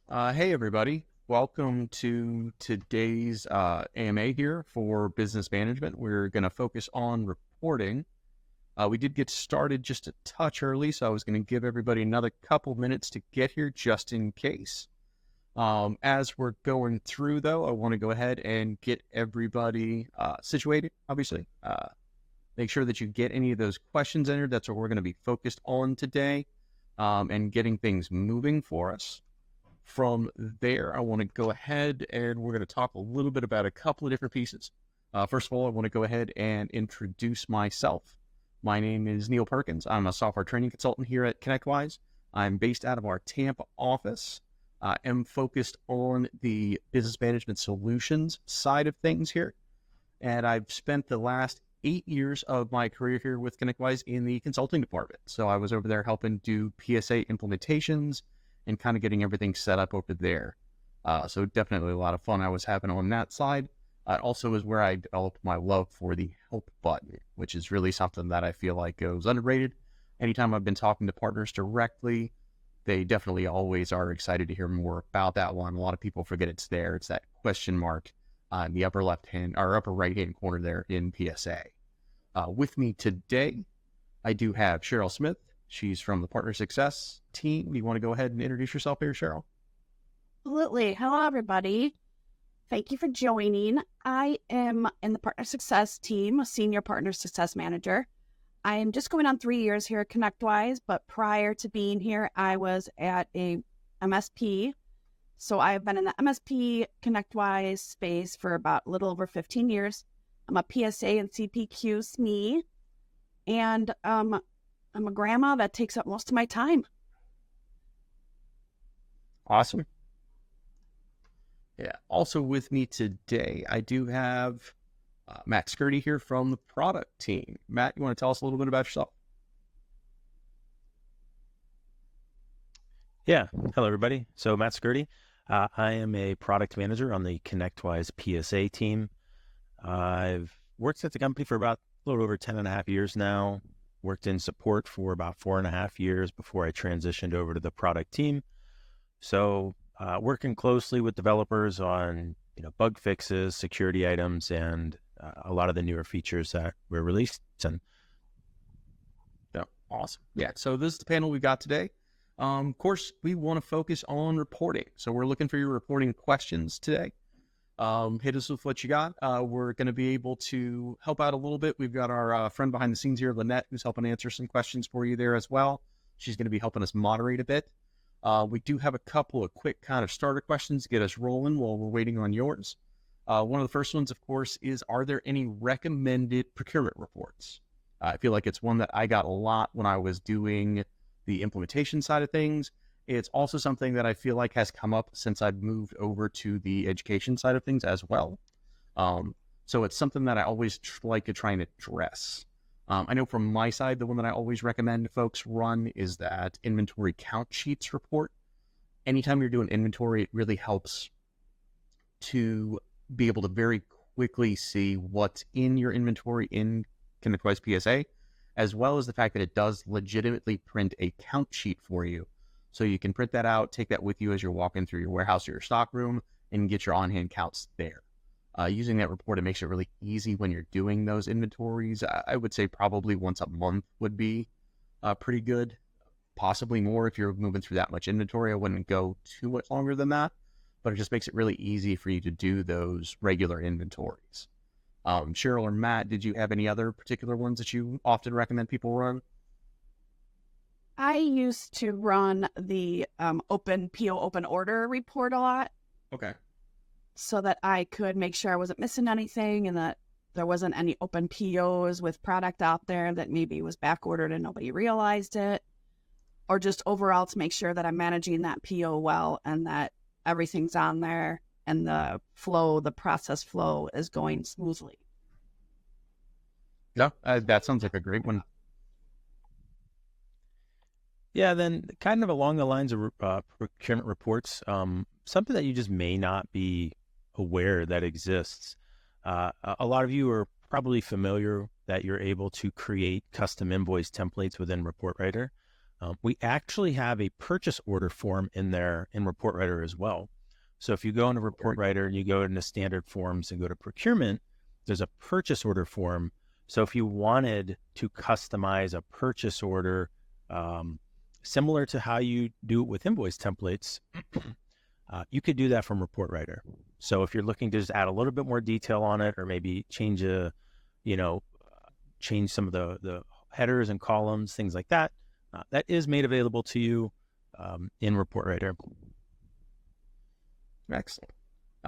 Hey everybody, welcome to today's AMA here for business management. We're going to focus on reporting. We did get started just a touch early, so I was going to give everybody another couple minutes to get here just in case. As we're going through though, I want to go ahead and get everybody situated, obviously. Make sure that you get any of those questions entered. That's what we're going to be focused on today, and getting things moving for us. From there, I want to go ahead and we're going to talk a little bit about a couple of different pieces. First of all, I want to go ahead and introduce myself. My name is Neil Perkins. I'm a software training consultant here at ConnectWise. I'm based out of our Tampa office. I am focused on the business management solutions side of things here. And I've spent the last 8 years of my career here with ConnectWise in the consulting department. So I was over there helping do PSA implementations and kind of getting everything set up over there. So definitely a lot of fun I was having on that side. Also is where I developed my love for the help button, which is really something that I feel like goes underrated. Anytime I've been talking to partners directly, they definitely always are excited to hear more about that one. A lot of people forget it's there. It's that question mark in the upper left hand or upper right hand corner there in PSA. With me today, I do have Cheryl Smith. She's from the Partner Success team. Do you want to go ahead and introduce yourself here, Cheryl? Absolutely. Hello, everybody. Thank you for joining. I am in the Partner Success team, a senior Partner Success manager. I am just going on 3 years here at ConnectWise, but prior to being here, I was at a MSP. So I've been in the MSP ConnectWise space for about a little over 15 years. I'm a PSA and CPQ SME, and I'm a grandma that takes up most of my time. Awesome. Yeah. Also with me today, I do have Matt Skirty here from the product team. Matt, you want to tell us a little bit about yourself? Yeah. Hello, everybody. So Matt Skirty. I am a product manager on the ConnectWise PSA team. I've worked at the company for about a little over 10 and a half years now. Worked in support for about 4.5 years before I transitioned over to the product team. So working closely with developers on bug fixes, security items, and a lot of the newer features that we're releasing. Yeah, awesome. Yeah, so this is the panel we got today. Of course, we want to focus on reporting. So we're looking for your reporting questions today. Hit us with what you got. We're going to be able to help out a little bit. We've got our friend behind the scenes here, Lynette, who's helping answer some questions for you there as well. She's going to be helping us moderate a bit. We do have a couple of quick kind of starter questions to get us rolling while we're waiting on yours. One of the first ones, of course, is, are there any recommended procurement reports? I feel like it's one that I got a lot when I was doing the implementation side of things. It's also something that I feel like has come up since I've moved over to the education side of things as well. So it's something that I always like to try and address. I know from my side, the one that I always recommend folks run is that inventory count sheets report. Anytime you're doing inventory, it really helps to be able to very quickly see what's in your inventory in ConnectWise PSA, as well as the fact that it does legitimately print a count sheet for you. So you can print that out, take that with you as you're walking through your warehouse or your stock room, and get your on-hand counts there. Using that report, it makes it really easy when you're doing those inventories. I would say probably once a month would be pretty good, possibly more if you're moving through that much inventory. I wouldn't go too much longer than that, but it just makes it really easy for you to do those regular inventories. Cheryl or Matt, did you have any other particular ones that you often recommend people run? I used to run the open PO open order report a lot. Okay. So that I could make sure I wasn't missing anything and that there wasn't any open POs with product out there that maybe was back ordered and nobody realized it. Or just overall to make sure that I'm managing that PO well and that everything's on there and the process flow is going smoothly. Yeah, that sounds like a great one. Yeah, then kind of along the lines of procurement reports, something that you just may not be aware that exists. A lot of you are probably familiar that you're able to create custom invoice templates within Report Writer. We actually have a purchase order form in there in Report Writer as well. So if you go into Report Writer and you go into standard forms and go to procurement, there's a purchase order form. So if you wanted to customize a purchase order, similar to how you do it with invoice templates, you could do that from Report Writer. So if you're looking to just add a little bit more detail on it, or maybe change change some of the headers and columns, things like that, that is made available to you in Report Writer. Excellent.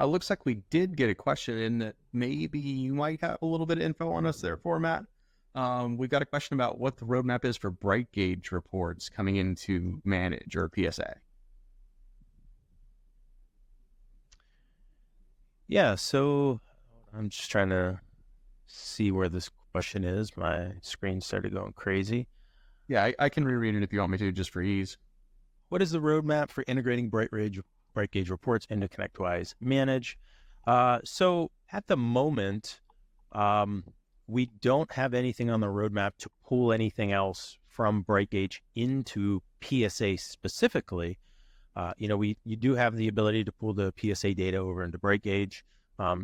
Looks like we did get a question in that maybe you might have a little bit of info on us there for Matt. We've got a question about what the roadmap is for bright gauge reports coming into Manage or PSA. Yeah, so I'm just trying to see where this question is. My screen started going crazy. Yeah, I can reread it if you want me to, just for ease. What is the roadmap for integrating bright gauge reports into ConnectWise Manage? So at the moment, we don't have anything on the roadmap to pull anything else from bright gauge into PSA specifically. You do have the ability to pull the PSA data over into bright gauge.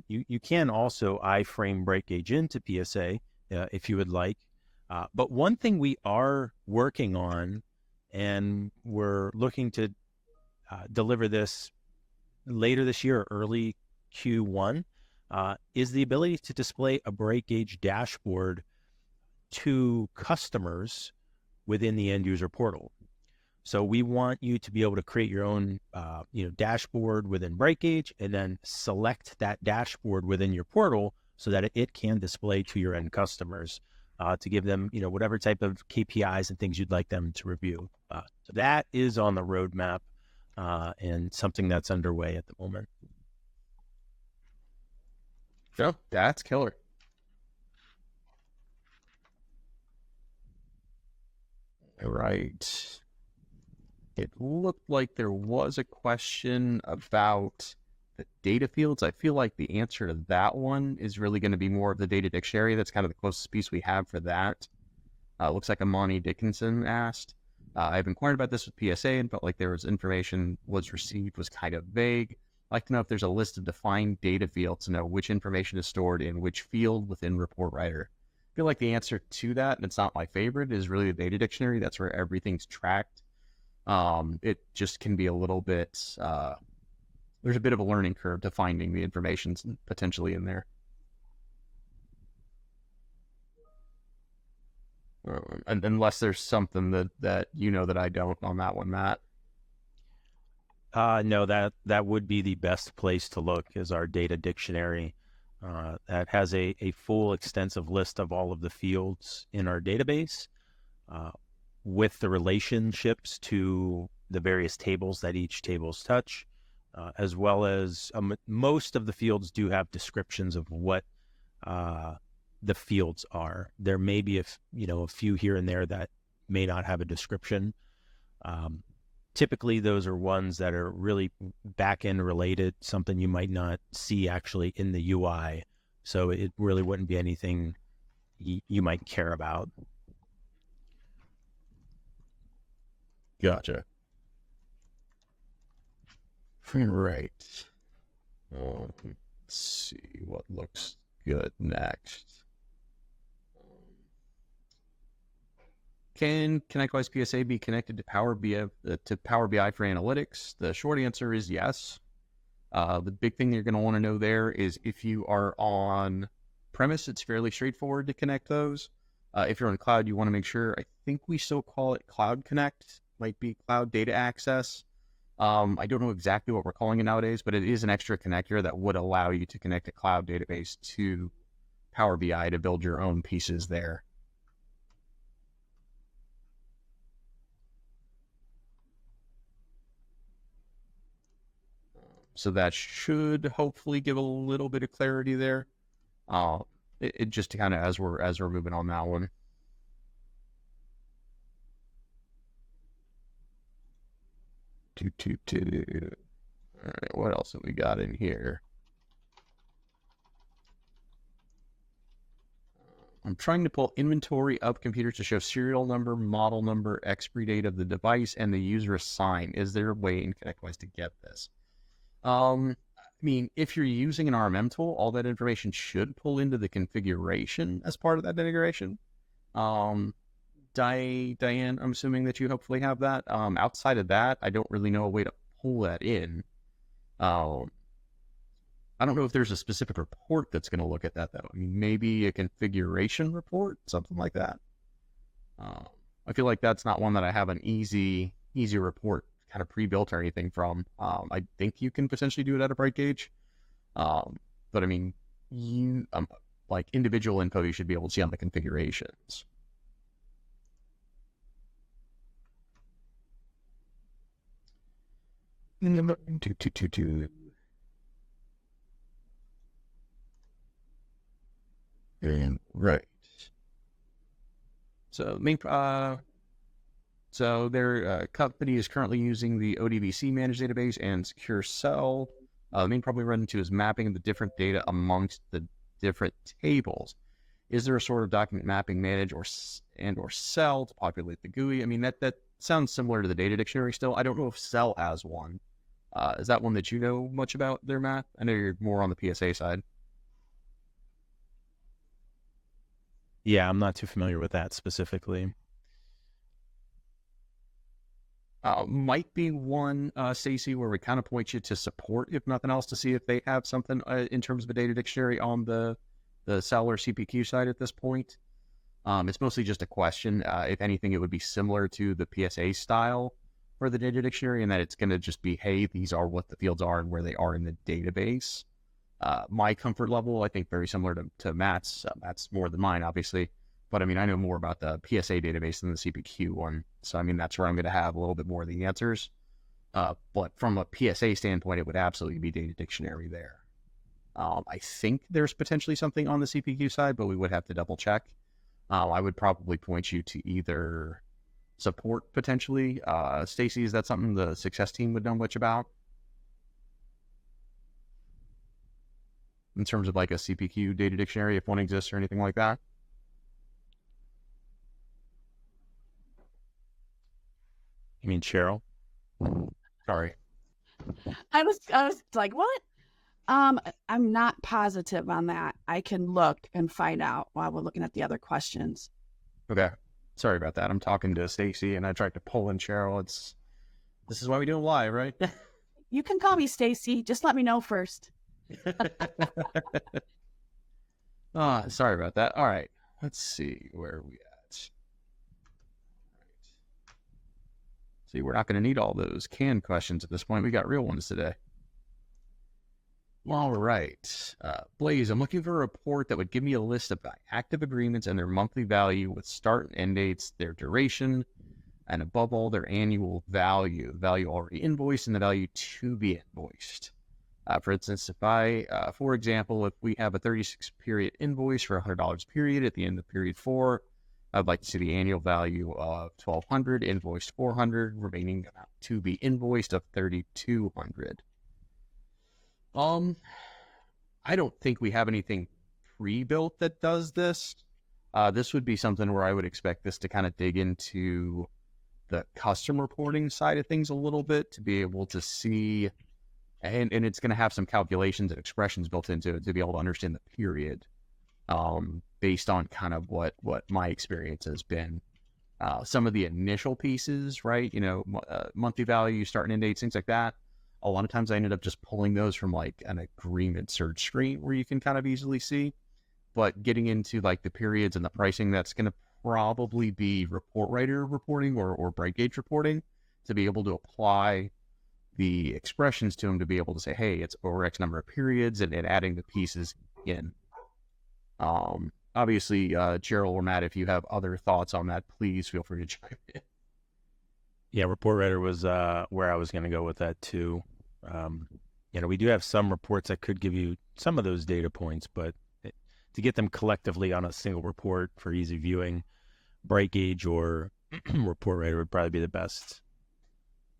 You can also iframe bright gauge into PSA if you would like. But one thing we are working on, and we're looking to deliver this later this year, or early Q1, is the ability to display a bright gauge dashboard to customers within the end user portal. So we want you to be able to create your own, dashboard within bright gauge, and then select that dashboard within your portal so that it can display to your end customers to give them, whatever type of KPIs and things you'd like them to review. So that is on the roadmap and something that's underway at the moment. Oh, that's killer. All right. It looked like there was a question about the data fields. I feel like the answer to that one is really going to be more of the data dictionary. That's kind of the closest piece we have for that. Looks like Amani Dickinson asked. I've inquired about this with PSA and felt like there was information was received was kind of vague. I'd like to know if there's a list of defined data fields to know which information is stored in which field within Report Writer. I feel like the answer to that, and it's not my favorite, is really the data dictionary. That's where everything's tracked. It just can be a little bit, there's a bit of a learning curve to finding the information potentially in there. Unless there's something that that I don't on that one, Matt. No, that would be the best place to look, is our data dictionary. That has a full extensive list of all of the fields in our database with the relationships to the various tables that each tables touch, as well as most of the fields do have descriptions of what the fields are. There may be a few here and there that may not have a description. Typically, those are ones that are really back-end related, something you might not see actually in the UI. So it really wouldn't be anything you might care about. Gotcha. Right. Let's see what looks good next. Can ConnectWise PSA be connected to Power BI for analytics? The short answer is yes. The big thing you're going to want to know there is if you are on premise, it's fairly straightforward to connect those. If you're on cloud, you want to make sure. I think we still call it Cloud Connect, might be Cloud Data Access. I don't know exactly what we're calling it nowadays, but it is an extra connector that would allow you to connect a cloud database to Power BI to build your own pieces there. So that should hopefully give a little bit of clarity there. It just kind of as we're moving on that one. All right, what else have we got in here? I'm trying to pull inventory of computers to show serial number, model number, expiry date of the device, and the user assigned. Is there a way in ConnectWise to get this? I mean, if you're using an RMM tool, all that information should pull into the configuration as part of that integration. Diane, I'm assuming that you hopefully have that. Outside of that, I don't really know a way to pull that in. I don't know if there's a specific report that's going to look at that, though. I mean, maybe a configuration report, something like that. I feel like that's not one that I have an easy report kind of pre-built or anything from. I think you can potentially do it at a bright gauge. But I mean, like individual info you should be able to see on the configurations. Right. So their company is currently using the ODBC managed database and secure cell. The main problem we run into is mapping the different data amongst the different tables. Is there a sort of document mapping manage or cell to populate the GUI? I mean, that sounds similar to the data dictionary still. I don't know if cell has one. Is that one that you know much about, their map? I know you're more on the PSA side. Yeah, I'm not too familiar with that specifically. Might be one, Stacy, where we kind of point you to support, if nothing else, to see if they have something in terms of a data dictionary on the cell or CPQ side at this point. It's mostly just a question. If anything, it would be similar to the PSA style for the data dictionary, in that it's going to just be, hey, these are what the fields are and where they are in the database. My comfort level, I think, very similar to Matt's. Matt's more than mine, obviously. But I mean, I know more about the PSA database than the CPQ one. So I mean, that's where I'm going to have a little bit more of the answers. But from a PSA standpoint, it would absolutely be data dictionary there. I think there's potentially something on the CPQ side, but we would have to double check. I would probably point you to either support potentially. Stacy, is that something the success team would know much about? In terms of like a CPQ data dictionary, if one exists or anything like that? You mean Cheryl? Sorry. I was like, what? I'm not positive on that. I can look and find out while we're looking at the other questions. Okay. Sorry about that. I'm talking to Stacy and I tried to pull in Cheryl. This is why we do them live, right? You can call me Stacy. Just let me know first. Sorry about that. All right. Let's see where are we at. See, we're not going to need all those canned questions at this point. We got real ones today. All right. Blaze, I'm looking for a report that would give me a list of active agreements and their monthly value with start and end dates, their duration, and above all, their annual value, the value already invoiced and the value to be invoiced. For instance, for example, if we have a 36-period invoice for $100 period at the end of period 4, I'd like to see the annual value of $1,200, invoiced $400, remaining amount to be invoiced of $3,200. I don't think we have anything pre-built that does this. This would be something where I would expect this to kind of dig into the custom reporting side of things a little bit to be able to see, and it's going to have some calculations and expressions built into it to be able to understand the period, based on kind of what my experience has been. Some of the initial pieces, right? Monthly value, start and end dates, things like that. A lot of times I ended up just pulling those from like an agreement search screen where you can kind of easily see. But getting into like the periods and the pricing, that's going to probably be report writer reporting or bright gauge reporting to be able to apply the expressions to them to be able to say, hey, it's over X number of periods and adding the pieces in. Obviously, Cheryl or Matt, if you have other thoughts on that, please feel free to chime in. Yeah, report writer was where I was going to go with that too. We do have some reports that could give you some of those data points, but to get them collectively on a single report for easy viewing, bright gauge or report writer would probably be the best.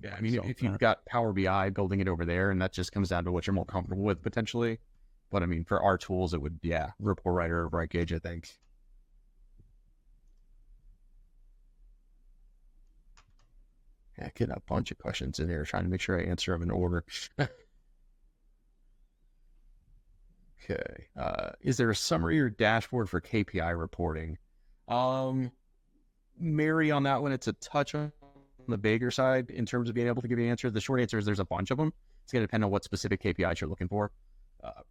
Yeah, I mean, if you've got Power BI building it over there, and that just comes down to what you're more comfortable with potentially. But I mean, for our tools, it would, report writer or bright gauge, I think. Yeah, getting a bunch of questions in here, trying to make sure I answer them in order. Okay. Is there a summary or dashboard for KPI reporting? Mary, on that one, it's a touch on the bigger side in terms of being able to give you an answer. The short answer is there's a bunch of them. It's going to depend on what specific KPIs you're looking for.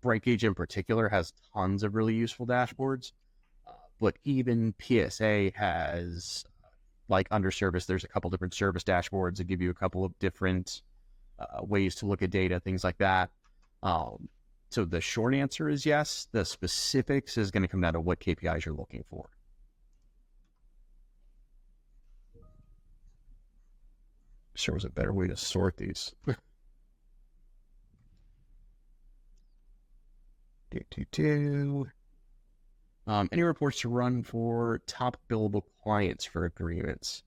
BrightGauge in particular has tons of really useful dashboards, but even PSA has, like under service, there's a couple different service dashboards that give you a couple of different ways to look at data, things like that. So the short answer is yes. The specifics is going to come down to what KPIs you're looking for. Sure was a better way to sort these. Any reports to run for top billable clients for agreements?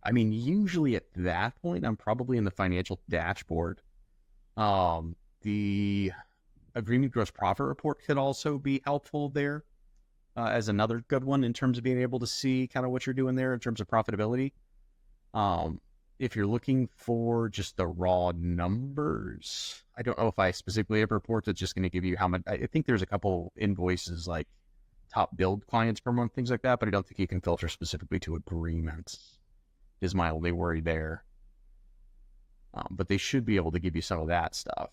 I mean, usually at that point, I'm probably in the financial dashboard. The agreement gross profit report could also be helpful there as another good one in terms of being able to see kind of what you're doing there in terms of profitability. If you're looking for just the raw numbers, I don't know if I specifically have a report that's just going to give you how much. I think there's a couple invoices like top billed clients per month, things like that, but I don't think you can filter specifically to agreements is my only worry there. But they should be able to give you some of that stuff.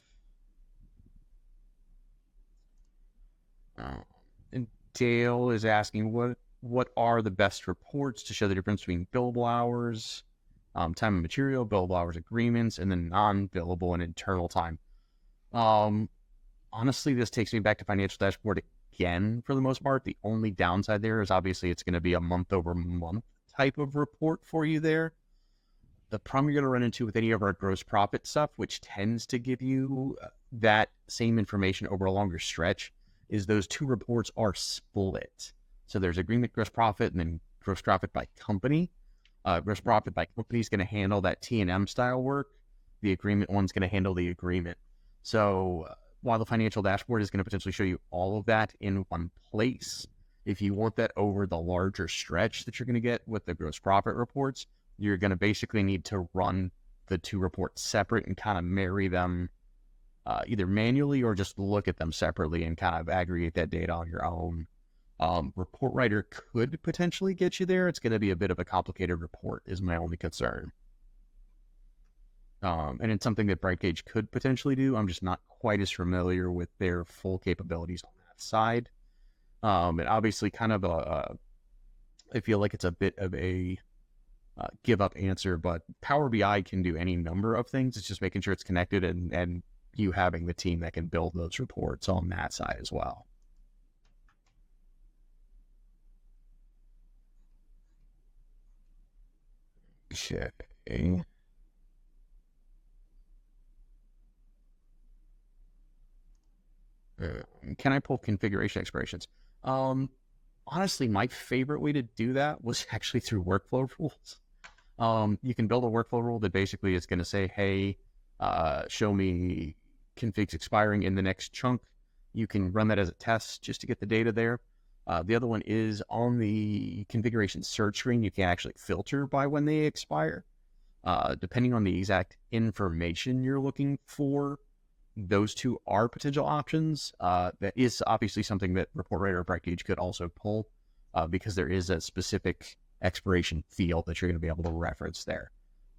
And Dale is asking, what are the best reports to show the difference between billable hours, time and material, billable hours agreements, and then non-billable and internal time? Honestly, this takes me back to financial dashboard again for the most part. The only downside there is obviously it's going to be a month-over-month type of report for you there. The problem you're going to run into with any of our gross profit stuff, which tends to give you that same information over a longer stretch, is those two reports are split. So there's agreement gross profit and then gross profit by company. Gross profit by company is going to handle that T&M style work. The agreement one's going to handle the agreement. So while the financial dashboard is going to potentially show you all of that in one place, if you want that over the larger stretch that you're going to get with the gross profit reports, you're going to basically need to run the two reports separate and kind of marry them either manually or just look at them separately and kind of aggregate that data on your own. Report Writer could potentially get you there. It's going to be a bit of a complicated report is my only concern. And it's something that BrightGauge could potentially do. I'm just not quite as familiar with their full capabilities on that side. And obviously kind of I feel like it's a bit of a give up answer, but Power BI can do any number of things. It's just making sure it's connected and you having the team that can build those reports on that side as well. Okay. Can I pull configuration expirations? Honestly, my favorite way to do that was actually through workflow rules. You can build a workflow rule that basically is going to say, hey, show me configs expiring in the next chunk. You can run that as a test just to get the data there. The other one is on the configuration search screen, you can actually filter by when they expire. Depending on the exact information you're looking for, those two are potential options. That is obviously something that Report Writer or BrightGauge could also pull because there is a specific expiration field that you're going to be able to reference there.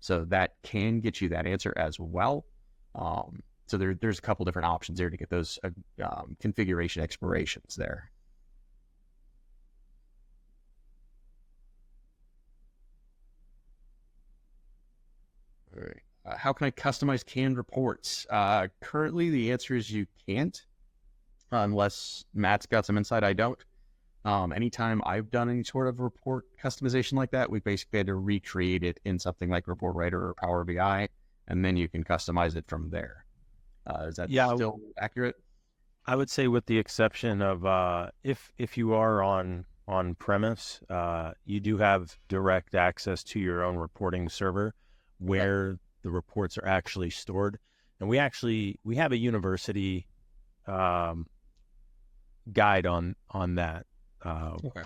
So that can get you that answer as well. So there's a couple different options there to get those configuration expirations there. All right. How can I customize canned reports? Currently, the answer is you can't, unless Matt's got some insight. I don't. Anytime I've done any sort of report customization like that, we basically had to recreate it in something like Report Writer or Power BI, and then you can customize it from there. Is that still accurate? I would say with the exception of if you are on premise, you do have direct access to your own reporting server where the reports are actually stored. And we have a university guide on that. Okay.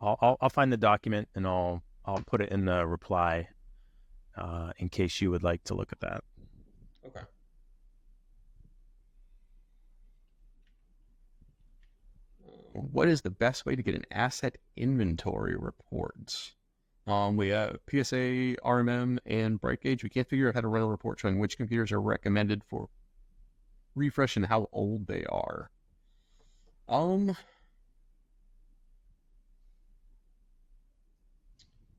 I'll find the document and I'll put it in the reply in case you would like to look at that. Okay. What is the best way to get an asset inventory report? We have PSA, RMM, and BrightGauge. We can't figure out how to run a report showing which computers are recommended for refresh and how old they are.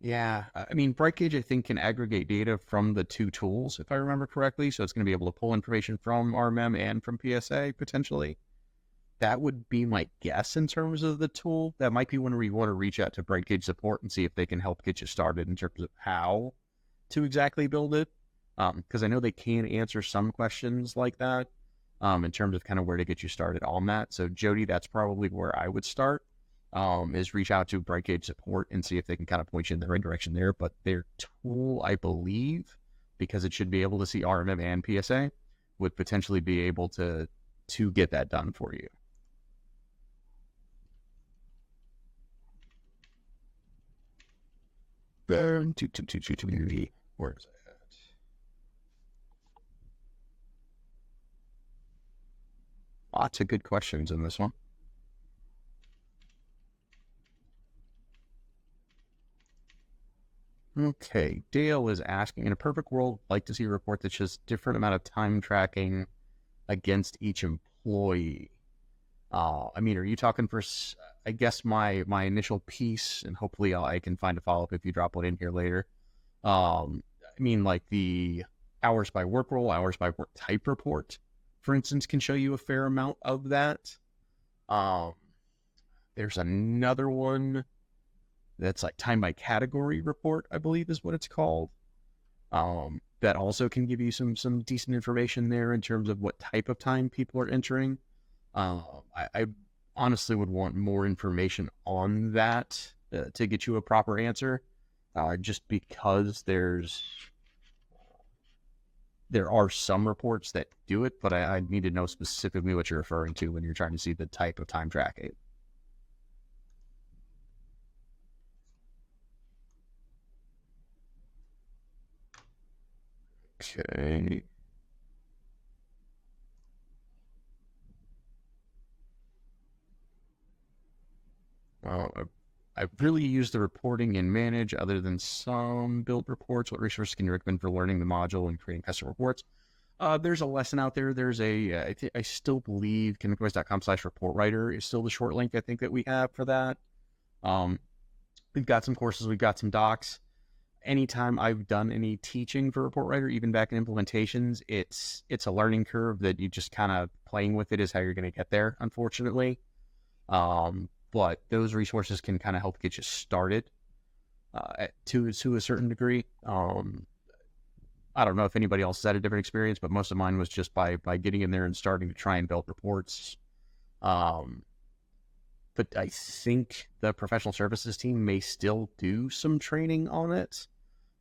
Yeah, I mean, BrightGauge, I think, can aggregate data from the two tools, if I remember correctly. So it's going to be able to pull information from RMM and from PSA, potentially. That would be my guess in terms of the tool. That might be when we want to reach out to BrightGauge support and see if they can help get you started in terms of how to exactly build it. Because I know they can answer some questions like that in terms of kind of where to get you started on that. So Jody, that's probably where I would start. Is reach out to BrightGauge support and see if they can kind of point you in the right direction there. But their tool, I believe, because it should be able to see RMM and PSA, would potentially be able to get that done for you. Where is it at? Lots of good questions in this one. Okay, Dale is asking, in a perfect world, I'd like to see a report that shows different amount of time tracking against each employee. I mean, are you talking for, I guess, my initial piece, and hopefully I can find a follow-up if you drop one in here later. I mean, like the hours by work role, hours by work type report, for instance, can show you a fair amount of that. There's another one that's like time by category report, I believe is what it's called. That also can give you some decent information there in terms of what type of time people are entering. I honestly would want more information on that to get you a proper answer, just because there are some reports that do it, but I need to know specifically what you're referring to when you're trying to see the type of time tracking. Okay. I've really used the reporting in Manage other than some build reports. What resources can you recommend for learning the module and creating custom reports? There's a lesson out there. There's I still believe ConnectWise.com/report writer is still the short link I think that we have for that. We've got some courses, we've got some docs. Anytime I've done any teaching for report writer, even back in implementations, it's a learning curve that you just kind of playing with it is how you're going to get there, unfortunately. But those resources can kind of help get you started to a certain degree. I don't know if anybody else has had a different experience, but most of mine was just by getting in there and starting to try and build reports. But I think the professional services team may still do some training on it.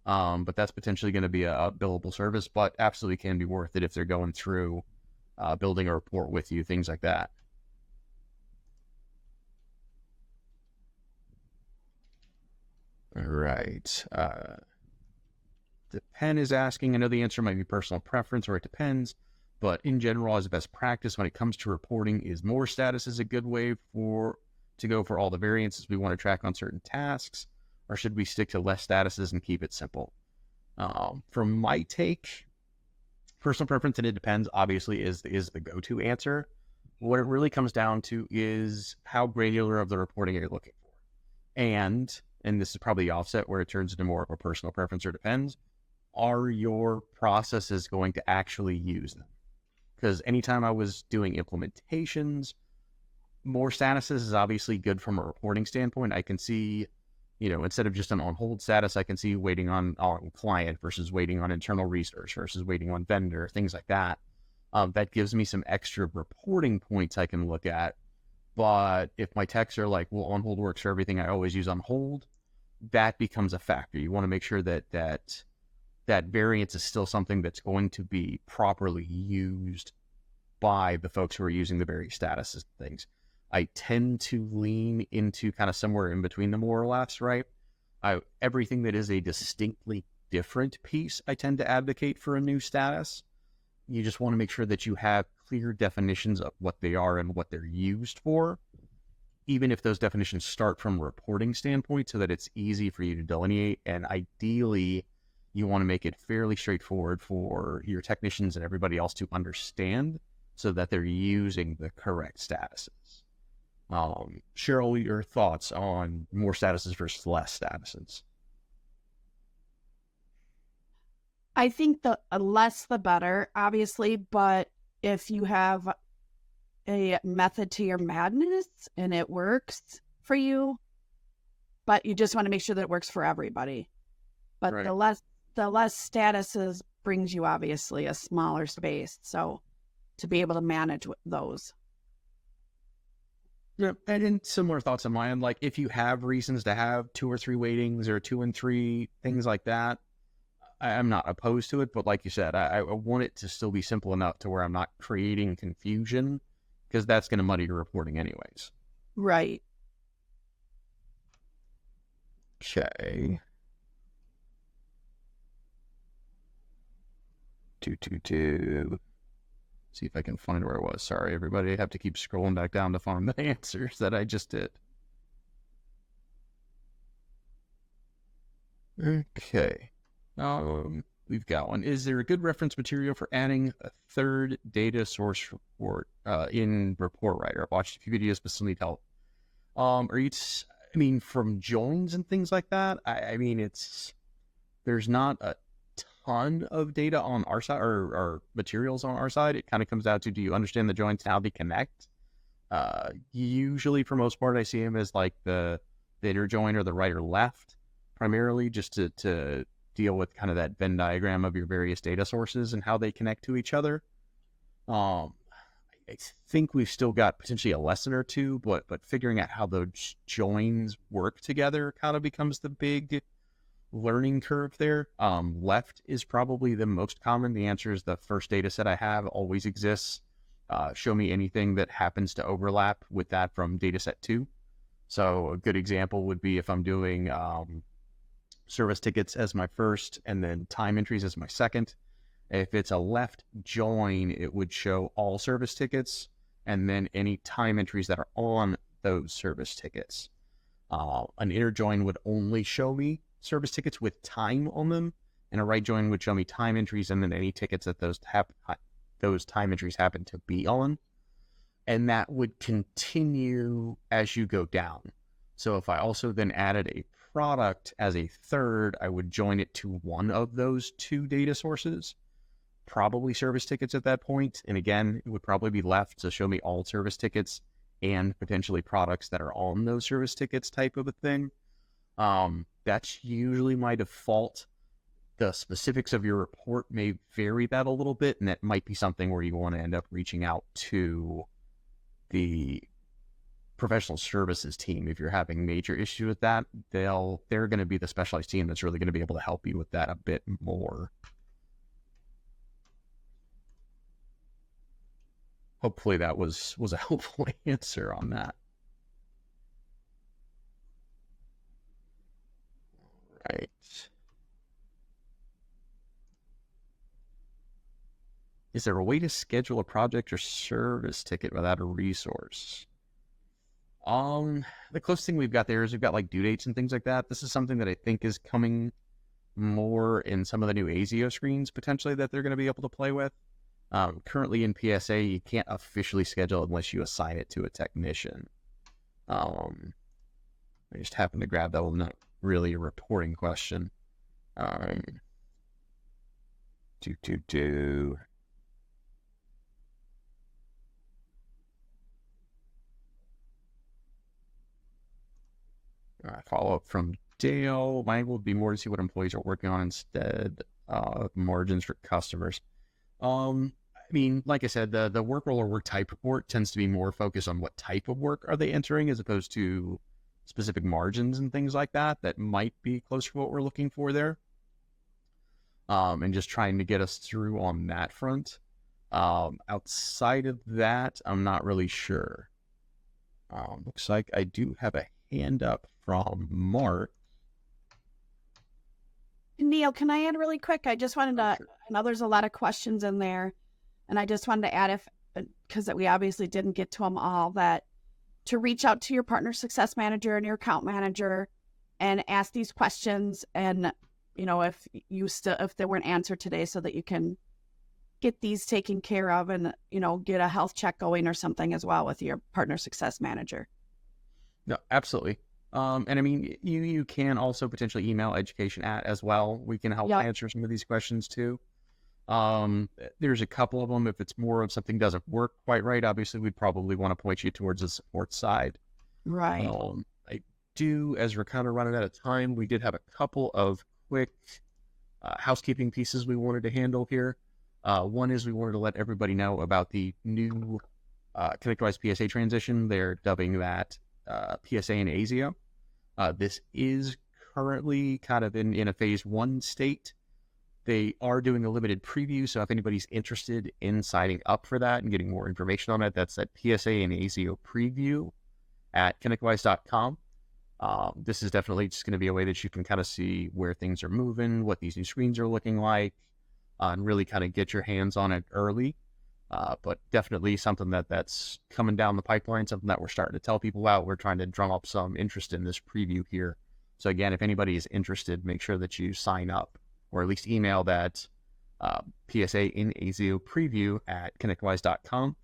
But that's potentially going to be a billable service, but absolutely can be worth it if they're going through building a report with you, things like that. All right. Depend is asking, I know the answer might be personal preference or it depends, but in general, as a best practice when it comes to reporting, is more status is a good way to go for all the variances we want to track on certain tasks, or should we stick to less statuses and keep it simple? From my take, personal preference, and it depends, obviously, is the go-to answer. What it really comes down to is how granular of the reporting you're looking for. And this is probably the offset where it turns into more of a personal preference or depends, are your processes going to actually use them? Because anytime I was doing implementations, more statuses is obviously good from a reporting standpoint. I can see, instead of just an on hold status, I can see waiting on client versus waiting on internal research versus waiting on vendor, things like that. That gives me some extra reporting points I can look at. But if my techs are like, well, on hold works for everything, I always use on hold, that becomes a factor. You want to make sure that variance is still something that's going to be properly used by the folks who are using the various statuses and things. I tend to lean into kind of somewhere in between the more or less, right? Everything that is a distinctly different piece I tend to advocate for a new status. You just want to make sure that you have clear definitions of what they are and what they're used for, even if those definitions start from a reporting standpoint, so that it's easy for you to delineate. And ideally, you want to make it fairly straightforward for your technicians and everybody else to understand, so that they're using the correct statuses. Cheryl, your thoughts on more statuses versus less statuses? I think the less the better, obviously, but if you have a method to your madness and it works for you, but you just want to make sure that it works for everybody. But Right. the less statuses brings you obviously a smaller space. So to be able to manage those. Yeah, and then similar thoughts on my end. Like, if you have reasons to have 2 or 3 weightings or 2 and 3, things like that, I'm not opposed to it. But like you said, I want it to still be simple enough to where I'm not creating confusion, because that's going to muddy your reporting anyways. Right. Okay. 222. See if I can find where I was. Sorry, everybody. I have to keep scrolling back down to find the answers that I just did. Okay. We've got one. Is there a good reference material for adding a third data source report in Report Writer? I've watched a few videos, but still need help. From joins and things like that, there's not a ton of data on our side, or materials on our side. It kind of comes down to, do you understand the joins and how they connect? Usually, for most part, I see them as like the inner join or the right or left, primarily just to deal with kind of that Venn diagram of your various data sources and how they connect to each other. I think we've still got potentially a lesson or two, but figuring out how those joins work together kind of becomes the big learning curve there. Left is probably the most common. The answer is the first data set I have always exists. Show me anything that happens to overlap with that from data set 2. So a good example would be if I'm doing service tickets as my first and then time entries as my second. If it's a left join, it would show all service tickets and then any time entries that are on those service tickets. An inner join would only show me service tickets with time on them, and a right join would show me time entries and then any tickets that those time entries happen to be on. And that would continue as you go down. So if I also then added a product as a third, I would join it to one of those 2 data sources, probably service tickets at that point. And again, it would probably be left to show me all service tickets and potentially products that are on those service tickets, type of a thing. That's usually my default. The specifics of your report may vary that a little bit, and that might be something where you want to end up reaching out to the professional services team. If you're having major issues with that, they're going to be the specialized team that's really going to be able to help you with that a bit more. Hopefully that was a helpful answer on that. Right. Is there a way to schedule a project or service ticket without a resource? The closest thing we've got there is we've got like due dates and things like that. This is something that I think is coming more in some of the new ASIO screens potentially that they're going to be able to play with. Currently in PSA, you can't officially schedule unless you assign it to a technician. I just happened to grab that one, not really a reporting question. Follow up from Dale. My goal would be more to see what employees are working on instead of margins for customers. Like I said, the work role or work type report tends to be more focused on what type of work are they entering, as opposed to specific margins and things like that. That might be closer to what we're looking for there. And just trying to get us through on that front. Outside of that, I'm not really sure. Looks like I do have a hand up from Mark. Neil, can I add really quick? I just wanted to, Sure. I know there's a lot of questions in there, and I just wanted to add because we obviously didn't get to them all, that to reach out to your partner success manager and your account manager and ask these questions, and if they weren't answered today, so that you can get these taken care of, and get a health check going or something as well with your partner success manager. No, absolutely. And I mean, you can also potentially email education as well. We can help Yep. answer some of these questions too. There's a couple of them. If it's more of something doesn't work quite right, obviously we'd probably want to point you towards the support side. Right. I do, as we're kind of running out of time, we did have a couple of quick housekeeping pieces we wanted to handle here. One is we wanted to let everybody know about the new ConnectWise PSA transition. They're dubbing that PSA and ASIO. This is currently kind of in a phase 1 state. They are doing a limited preview, so if anybody's interested in signing up for that and getting more information on it, that's at PSA and ASIO preview at ConnectWise.com. This is definitely just going to be a way that you can kind of see where things are moving, what these new screens are looking like, and really kind of get your hands on it early. But definitely something that's coming down the pipeline, something that we're starting to tell people about. We're trying to drum up some interest in this preview here. So again, if anybody is interested, make sure that you sign up, or at least email that PSA in ASIO preview at ConnectWise.com.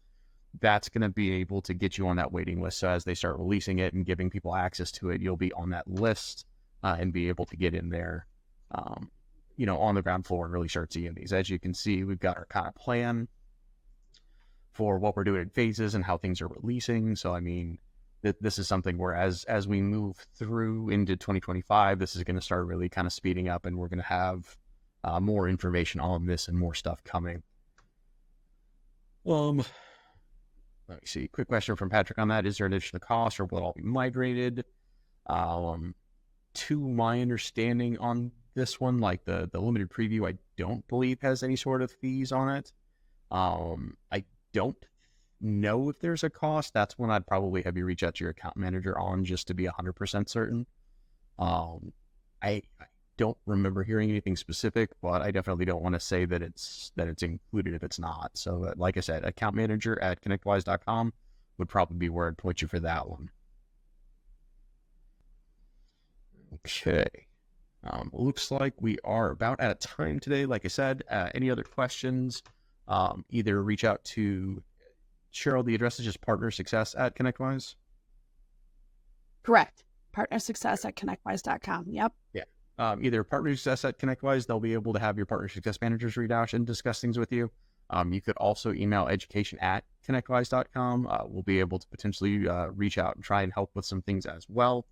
That's going to be able to get you on that waiting list. So as they start releasing it and giving people access to it, you'll be on that list and be able to get in there, on the ground floor and really start seeing these. As you can see, we've got our kind of plan for what we're doing in phases and how things are releasing. So, I mean, this is something where as we move through into 2025, this is going to start really kind of speeding up, and we're going to have more information on this and more stuff coming. Let me see. Quick question from Patrick on that. Is there an additional cost, or will it all be migrated? To my understanding on this one, like the limited preview, I don't believe has any sort of fees on it. I don't know if there's a cost. That's when I'd probably have you reach out to your account manager on, just to be 100% certain. I don't remember hearing anything specific, but I definitely don't want to say that it's included if it's not. So like I said, account manager at connectwise.com would probably be where I'd point you for that one. Okay. Looks like we are about out of time today. Like I said, any other questions, either reach out to Cheryl. The address is just partnersuccess at ConnectWise. Correct. Partnersuccess at ConnectWise.com. Yep. Yeah. Either partner success at ConnectWise, they'll be able to have your partner success managers read out and discuss things with you. You could also email education at ConnectWise.com. We'll be able to potentially reach out and try and help with some things as well.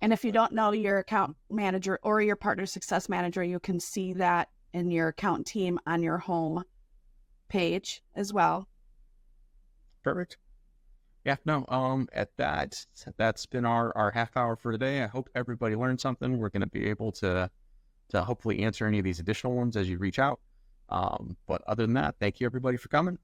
And if you don't know your account manager or your partner success manager, you can see that in your account team on your home page as well. Perfect. Yeah, no, that's been our half hour for today. I hope everybody learned something. We're going to be able to hopefully answer any of these additional ones as you reach out. But other than that, thank you everybody for coming.